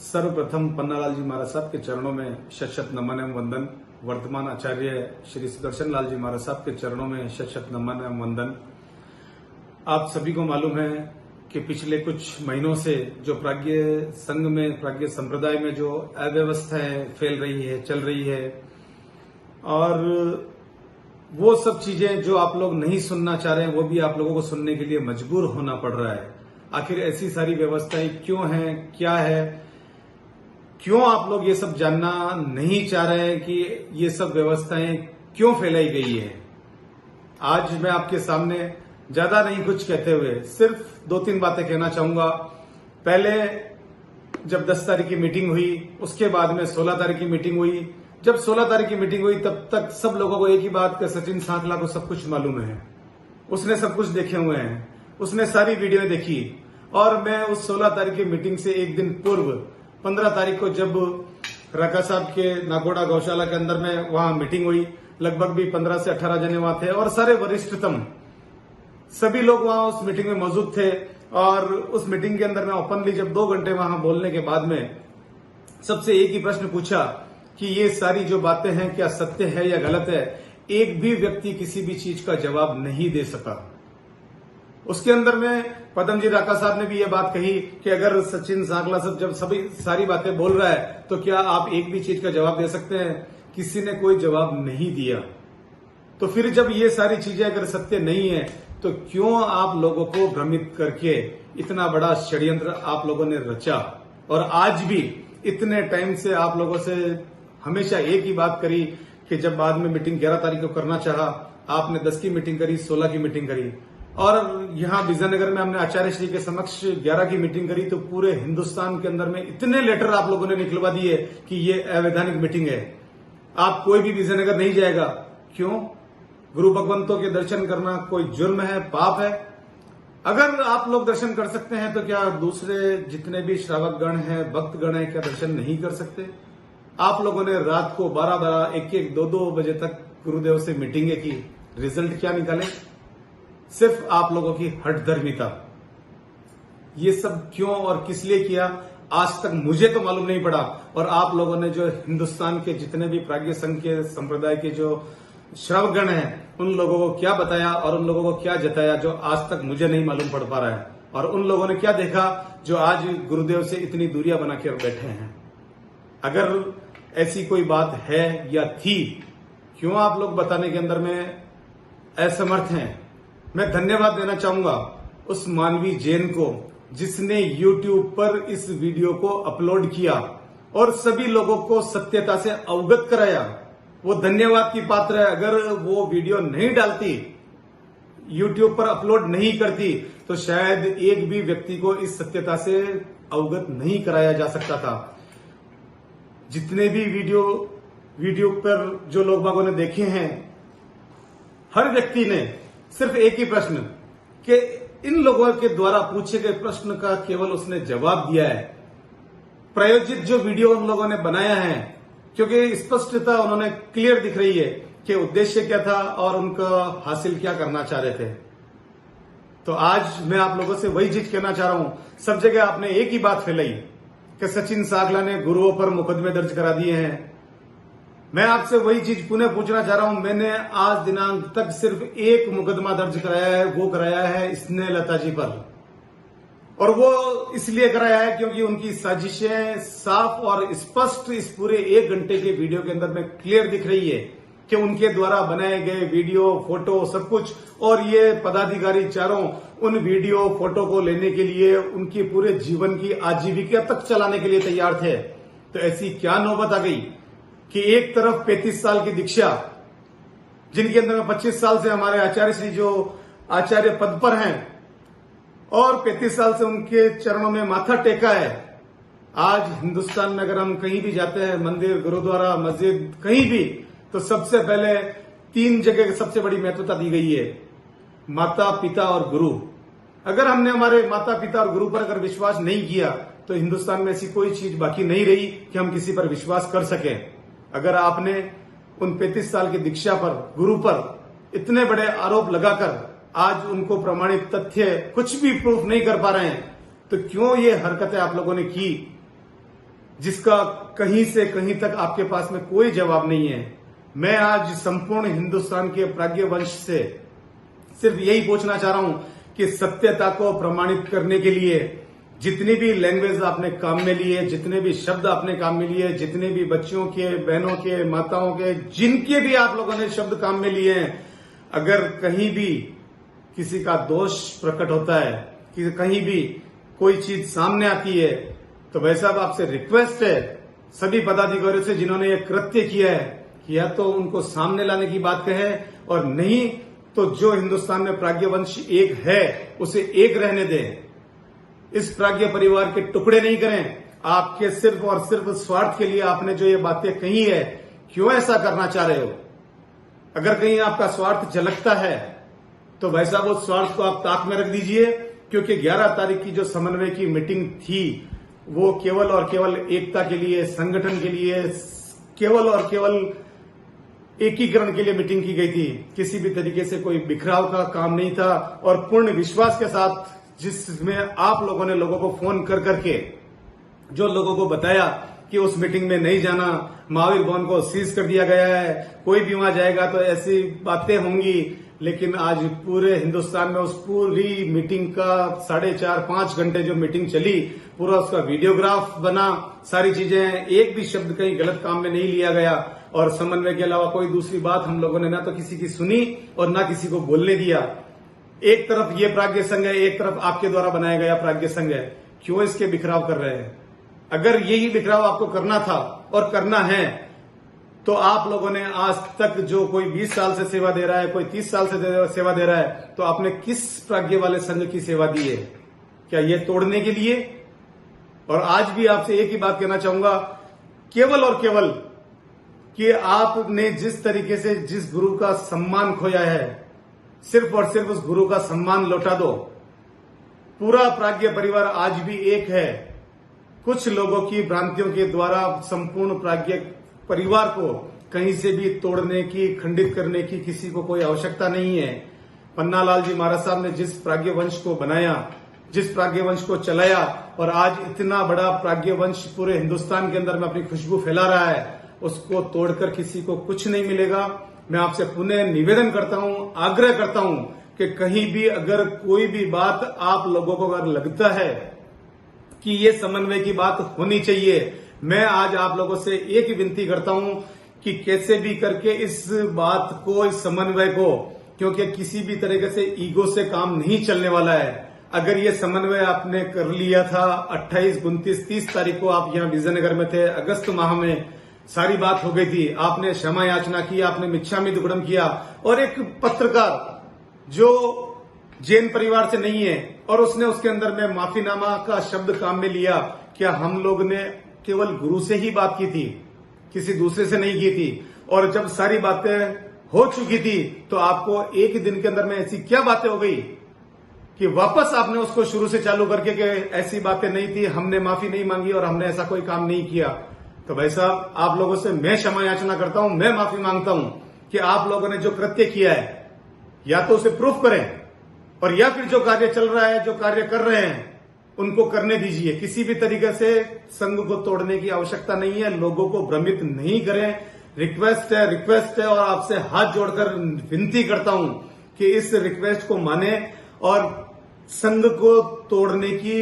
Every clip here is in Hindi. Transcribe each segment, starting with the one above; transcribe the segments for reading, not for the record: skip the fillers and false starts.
सर्वप्रथम पन्नालाल जी महाराज साहब के चरणों में शत शत नमन एवं वंदन। वर्तमान आचार्य श्री सुदर्शन लाल जी महाराज साहब के चरणों में शत शत नमन एवं वंदन। आप सभी को मालूम है कि पिछले कुछ महीनों से जो प्राज्ञ संघ में, प्राज्ञ संप्रदाय में जो अव्यवस्थाएं फैल रही है, चल रही है, और वो सब चीजें जो आप लोग नहीं सुनना चाह रहे हैं वो भी आप लोगों को सुनने के लिए मजबूर होना पड़ रहा है। आखिर ऐसी सारी व्यवस्थाएं क्यों हैं, क्या है, क्यों आप लोग ये सब जानना नहीं चाह रहे हैं कि ये सब व्यवस्थाएं क्यों फैलाई गई है। आज मैं आपके सामने ज्यादा नहीं कुछ कहते हुए सिर्फ 2-3 बातें कहना चाहूंगा। पहले जब 10 तारीख की मीटिंग हुई, उसके बाद में 16 तारीख की मीटिंग हुई। जब 16 तारीख की मीटिंग हुई तब तक सब लोगों को एक ही बात का, सचिन सांकला को सब कुछ मालूम है, उसने सब कुछ देखे हुए हैं, उसने सारी वीडियो देखी। और मैं उस 16 तारीख की मीटिंग से एक दिन पूर्व 15 तारीख को जब राका साहब के नागोड़ा गौशाला के अंदर में वहां मीटिंग हुई, लगभग भी 15 से 18 जने वहां थे और सारे वरिष्ठतम सभी लोग वहां उस मीटिंग में मौजूद थे। और उस मीटिंग के अंदर में ओपनली जब 2 घंटे वहां बोलने के बाद में सबसे एक ही प्रश्न पूछा कि ये सारी जो बातें हैं क्या सत्य है या गलत है। एक भी व्यक्ति किसी भी चीज का जवाब नहीं दे सका। उसके अंदर में पदम जी राका साहब ने भी ये बात कही कि अगर सचिन सांकला साहब जब सभी सारी बातें बोल रहा है तो क्या आप एक भी चीज का जवाब दे सकते हैं। किसी ने कोई जवाब नहीं दिया। तो फिर जब ये सारी चीजें अगर सत्य नहीं है तो क्यों आप लोगों को भ्रमित करके इतना बड़ा षड्यंत्र आप लोगों ने रचा। और आज भी इतने टाइम से आप लोगों से हमेशा एक ही बात करी कि जब बाद में मीटिंग 11 तारीख को करना चाहा, आपने 10 की मीटिंग करी, 16 की मीटिंग करी, और यहां विजयनगर में हमने आचार्य श्री के समक्ष 11 की मीटिंग करी। तो पूरे हिंदुस्तान के अंदर में इतने लेटर आप लोगों ने निकलवा दिए कि ये अवैधानिक मीटिंग है, आप कोई भी विजयनगर नहीं जाएगा। क्यों? गुरु भगवंतों के दर्शन करना कोई जुर्म है, पाप है? अगर आप लोग दर्शन कर सकते हैं तो क्या दूसरे जितने भी श्रावक गण हैं, भक्त गण हैं, क्या दर्शन नहीं कर सकते? आप लोगों ने रात को 12-12, 1-1, 2-2 बजे तक गुरुदेव से मीटिंगें की। रिजल्ट क्या निकाले? सिर्फ आप लोगों की हठधर्मिता। ये सब क्यों और किस लिए किया आज तक मुझे तो मालूम नहीं पड़ा। और आप लोगों ने जो हिंदुस्तान के जितने भी प्राज्ञ संघ के संप्रदाय के जो श्रावकगण हैं उन लोगों को क्या बताया और उन लोगों को क्या जताया जो आज तक मुझे नहीं मालूम पड़ पा रहा है। और उन लोगों ने क्या देखा जो आज गुरुदेव से इतनी दूरियां बना कर बैठे हैं। अगर ऐसी कोई बात है या थी, क्यों आप लोग बताने के अंदर में असमर्थ हैं। मैं धन्यवाद देना चाहूंगा उस मानवी जैन को जिसने YouTube पर इस वीडियो को अपलोड किया और सभी लोगों को सत्यता से अवगत कराया। वो धन्यवाद की पात्र है। अगर वो वीडियो नहीं डालती, YouTube पर अपलोड नहीं करती, तो शायद एक भी व्यक्ति को इस सत्यता से अवगत नहीं कराया जा सकता था। जितने भी वीडियो पर जो लोग बागों ने देखे हैं, हर व्यक्ति ने सिर्फ एक ही प्रश्न कि इन लोगों के द्वारा पूछे गए प्रश्न का केवल उसने जवाब दिया है। प्रायोजित जो वीडियो उन लोगों ने बनाया है, क्योंकि स्पष्टता उन्होंने क्लियर दिख रही है कि उद्देश्य क्या था और उनका हासिल क्या करना चाह रहे थे। तो आज मैं आप लोगों से वही चीज कहना चाह रहा हूं। सब जगह आपने एक ही बात फैलाई कि सचिन सांकला ने गुरुओं पर मुकदमे दर्ज करा दिए हैं। मैं आपसे वही चीज पुनः पूछना चाह रहा हूं। मैंने आज दिनांक तक सिर्फ एक मुकदमा दर्ज कराया है, वो कराया है स्नेह लता जी पर। और वो इसलिए कराया है क्योंकि उनकी साजिशें साफ और स्पष्ट इस पूरे 1 घंटे के वीडियो के अंदर में क्लियर दिख रही है कि उनके द्वारा बनाए गए वीडियो, फोटो, सब कुछ। और ये पदाधिकारी चारों उन वीडियो, फोटो को लेने के लिए उनकी पूरे जीवन की आजीविका तक चलाने के लिए तैयार थे। तो ऐसी क्या नौबत आ गई कि एक तरफ 35 साल की दीक्षा, जिनके अंदर में 25 साल से हमारे आचार्य श्री जो आचार्य पद पर हैं और 35 साल से उनके चरणों में माथा टेका है। आज हिंदुस्तान में अगर हम कहीं भी जाते हैं, मंदिर, गुरुद्वारा, मस्जिद, कहीं भी, तो सबसे पहले 3 जगह सबसे बड़ी महत्वता दी गई है, माता, पिता और गुरु। अगर हमने हमारे माता, पिता और गुरु पर अगर विश्वास नहीं किया तो हिंदुस्तान में ऐसी कोई चीज बाकी नहीं रही कि हम किसी पर विश्वास कर सकें। अगर आपने उन 35 साल की दीक्षा पर, गुरु पर इतने बड़े आरोप लगाकर आज उनको प्रमाणित तथ्य कुछ भी प्रूफ नहीं कर पा रहे हैं, तो क्यों ये हरकतें आप लोगों ने की। जिसका कहीं से कहीं तक आपके पास में कोई जवाब नहीं है। मैं आज संपूर्ण हिंदुस्तान के प्राज्ञवंश से सिर्फ यही पूछना चाह रहा हूं कि सत्यता को प्रमाणित करने के लिए जितनी भी लैंग्वेज आपने काम में लिए, जितने भी शब्द आपने काम में लिए, जितने भी बच्चियों के, बहनों के, माताओं के, जिनके भी आप लोगों ने शब्द काम में लिए हैं, अगर कहीं भी किसी का दोष प्रकट होता है, कि कहीं भी कोई चीज सामने आती है, तो भाई साहब आपसे रिक्वेस्ट है सभी पदाधिकारियों से जिन्होंने ये कृत्य किया है कि या तो उनको सामने लाने की बात कहें और नहीं तो जो हिंदुस्तान में प्राज्ञवंश एक है उसे एक रहने दें। इस प्राज्ञ परिवार के टुकड़े नहीं करें। आपके सिर्फ और सिर्फ स्वार्थ के लिए आपने जो ये बातें कही है, क्यों ऐसा करना चाह रहे हो? अगर कहीं आपका स्वार्थ झलकता है तो भाई साहब उस स्वार्थ को आप ताक में रख दीजिए, क्योंकि 11 तारीख की जो समन्वय की मीटिंग थी वो केवल और केवल एकता के लिए, संगठन के लिए, केवल और केवल एकीकरण के लिए मीटिंग की गई थी। किसी भी तरीके से कोई बिखराव का काम नहीं था और पूर्ण विश्वास के साथ जिसमें आप लोगों ने लोगों को फोन कर करके जो लोगों को बताया कि उस मीटिंग में नहीं जाना, महावीर भवन को सीज कर दिया गया है, कोई भी वहां जाएगा तो ऐसी बातें होंगी। लेकिन आज पूरे हिंदुस्तान में उस पूरी मीटिंग का 4.5-5 घंटे जो मीटिंग चली, पूरा उसका वीडियोग्राफ बना, सारी चीजें, एक भी शब्द कहीं गलत काम में नहीं लिया गया और समन्वय के अलावा कोई दूसरी बात हम लोगों ने ना तो किसी की सुनी और ना किसी को बोलने दिया। एक तरफ ये प्राज्ञ संघ है, एक तरफ आपके द्वारा बनाया गया प्राज्ञ संघ है। क्यों इसके बिखराव कर रहे हैं? अगर यही बिखराव आपको करना था और करना है तो आप लोगों ने आज तक जो कोई 20 साल से सेवा दे रहा है, कोई 30 साल से सेवा दे रहा है, तो आपने किस प्राज्ञ वाले संघ की सेवा दी है? क्या ये तोड़ने के लिए? और आज भी आपसे एक ही बात कहना चाहूंगा, केवल और केवल कि आपने जिस तरीके से जिस गुरु का सम्मान खोया है, सिर्फ और सिर्फ उस गुरु का सम्मान लौटा दो। पूरा प्राज्ञ परिवार आज भी एक है। कुछ लोगों की भ्रांतियों के द्वारा संपूर्ण प्राज्ञ परिवार को कहीं से भी तोड़ने की, खंडित करने की किसी को कोई आवश्यकता नहीं है। पन्नालाल जी महाराज साहब ने जिस प्राज्ञ वंश को बनाया, जिस प्राज्ञ वंश को चलाया और आज इतना बड़ा प्राज्ञ वंश पूरे हिंदुस्तान के अंदर में अपनी खुशबू फैला रहा है, उसको तोड़कर किसी को कुछ नहीं मिलेगा। मैं आपसे पुनः निवेदन करता हूं, आग्रह करता हूं कि कहीं भी अगर कोई भी बात आप लोगों को अगर लगता है कि ये समन्वय की बात होनी चाहिए, मैं आज आप लोगों से एक ही विनती करता हूं कि कैसे भी करके इस बात को, इस समन्वय को, क्योंकि किसी भी तरीके से ईगो से काम नहीं चलने वाला है। अगर ये समन्वय आपने कर लिया था 28, 29, 30 तारीख को आप यहाँ विजयनगर में थे, अगस्त माह में सारी बात हो गई थी, आपने क्षमा याचना की, आपने मिच्छामी दुक्कड़म किया और एक पत्रकार जो जैन परिवार से नहीं है और उसने उसके अंदर में माफीनामा का शब्द काम में लिया। क्या हम लोग ने केवल गुरु से ही बात की थी, किसी दूसरे से नहीं की थी? और जब सारी बातें हो चुकी थी तो आपको एक ही दिन के अंदर में ऐसी क्या बातें हो गई कि वापस आपने उसको शुरू से चालू करके कि ऐसी बातें नहीं थी, हमने माफी नहीं मांगी और हमने ऐसा कोई काम नहीं किया। तो भाई साहब, आप लोगों से मैं क्षमा याचना करता हूं, मैं माफी मांगता हूं कि आप लोगों ने जो कृत्य किया है या तो उसे प्रूफ करें और या फिर जो कार्य चल रहा है, जो कार्य कर रहे हैं, उनको करने दीजिए। किसी भी तरीके से संघ को तोड़ने की आवश्यकता नहीं है। लोगों को भ्रमित नहीं करें। रिक्वेस्ट है और आपसे हाथ जोड़कर विनती करता हूं कि इस रिक्वेस्ट को माने और संघ को तोड़ने की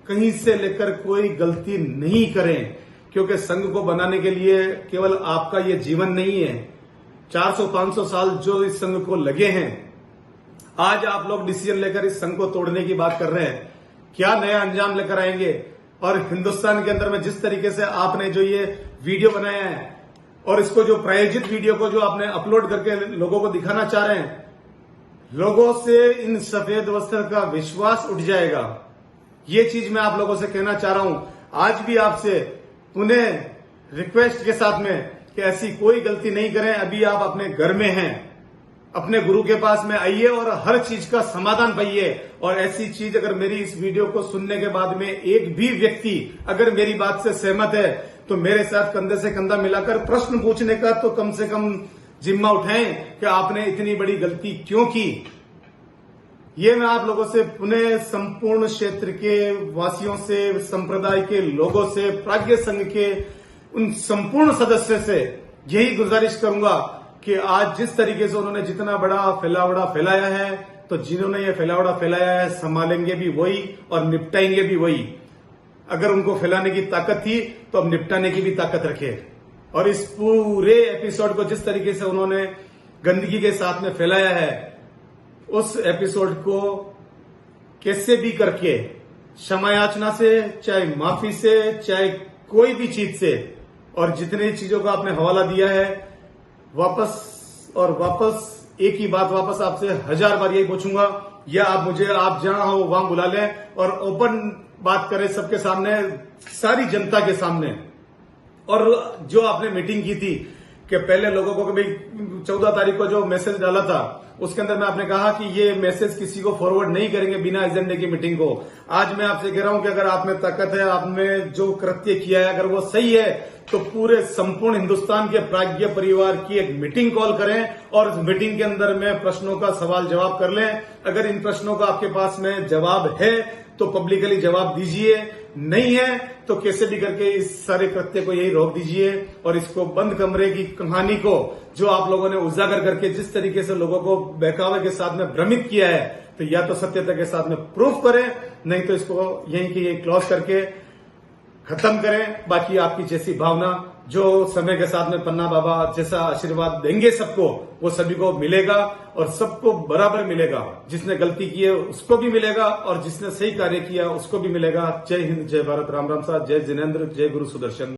कहीं से लेकर कोई गलती नहीं करें, क्योंकि संघ को बनाने के लिए केवल आपका ये जीवन नहीं है। 400-500 साल जो इस संघ को लगे हैं, आज आप लोग डिसीजन लेकर इस संघ को तोड़ने की बात कर रहे हैं, क्या नया अंजाम लेकर आएंगे? और हिंदुस्तान के अंदर में जिस तरीके से आपने जो ये वीडियो बनाया है और इसको जो प्रायोजित वीडियो को जो आपने अपलोड करके लोगों को दिखाना चाह रहे हैं, लोगों से इन सफेद वस्त्र का विश्वास उठ जाएगा। ये चीज मैं आप लोगों से कहना चाह रहा हूं। आज भी आपसे पुनः रिक्वेस्ट के साथ में कि ऐसी कोई गलती नहीं करें। अभी आप अपने घर में हैं, अपने गुरु के पास में आइए और हर चीज का समाधान पाइए। और ऐसी चीज अगर मेरी इस वीडियो को सुनने के बाद में एक भी व्यक्ति अगर मेरी बात से सहमत है तो मेरे साथ कंधे से कंधा मिलाकर प्रश्न पूछने का तो कम से कम जिम्मा उठाएं कि आपने इतनी बड़ी गलती क्यों की। ये मैं आप लोगों से पुनः संपूर्ण क्षेत्र के वासियों से, संप्रदाय के लोगों से, प्राज्ञ संघ के उन संपूर्ण सदस्य से यही गुजारिश करूंगा कि आज जिस तरीके से उन्होंने जितना बड़ा फैलावड़ा फैलाया है, तो जिन्होंने ये फैलावड़ा फैलाया है संभालेंगे भी वही और निपटाएंगे भी वही। अगर उनको फैलाने की ताकत थी तो अब निपटाने की भी ताकत रखे। और इस पूरे एपिसोड को जिस तरीके से उन्होंने गंदगी के साथ में फैलाया है, उस एपिसोड को कैसे भी करके क्षमा याचना से, चाहे माफी से, चाहे कोई भी चीज से, और जितनी चीजों का आपने हवाला दिया है, वापस एक ही बात वापस आपसे 1000 बार यही पूछूंगा, या आप जहां हो वहां बुला लें और ओपन बात करें सबके सामने, सारी जनता के सामने। और जो आपने मीटिंग की थी कि पहले लोगों को भाई 14 तारीख को जो मैसेज डाला था, उसके अंदर मैं आपने कहा कि ये मैसेज किसी को फॉरवर्ड नहीं करेंगे बिना एजेंडे की मीटिंग को। आज मैं आपसे कह रहा हूं कि अगर आप में ताकत है, आपने जो कृत्य किया है अगर वो सही है, तो पूरे संपूर्ण हिंदुस्तान के प्राज्ञ परिवार की एक मीटिंग कॉल करें और उस मीटिंग के अंदर में प्रश्नों का सवाल जवाब कर लें। अगर इन प्रश्नों का आपके पास में जवाब है तो पब्लिकली जवाब दीजिए, नहीं है तो कैसे भी करके इस सारे कृत्य को यही रोक दीजिए। और इसको बंद कमरे की कहानी को जो आप लोगों ने उजागर करके जिस तरीके से लोगों को बहकावे के साथ में भ्रमित किया है, तो या तो सत्यता के साथ में प्रूफ करें, नहीं तो इसको यहीं की यही क्लोज करके खत्म करें। बाकी आपकी जैसी भावना, जो समय के साथ में पन्ना बाबा जैसा आशीर्वाद देंगे सबको, वो सभी को मिलेगा और सबको बराबर मिलेगा। जिसने गलती की है उसको भी मिलेगा और जिसने सही कार्य किया उसको भी मिलेगा। जय हिंद, जय भारत, राम राम साहब, जय जिनेंद्र, जय गुरु सुदर्शन।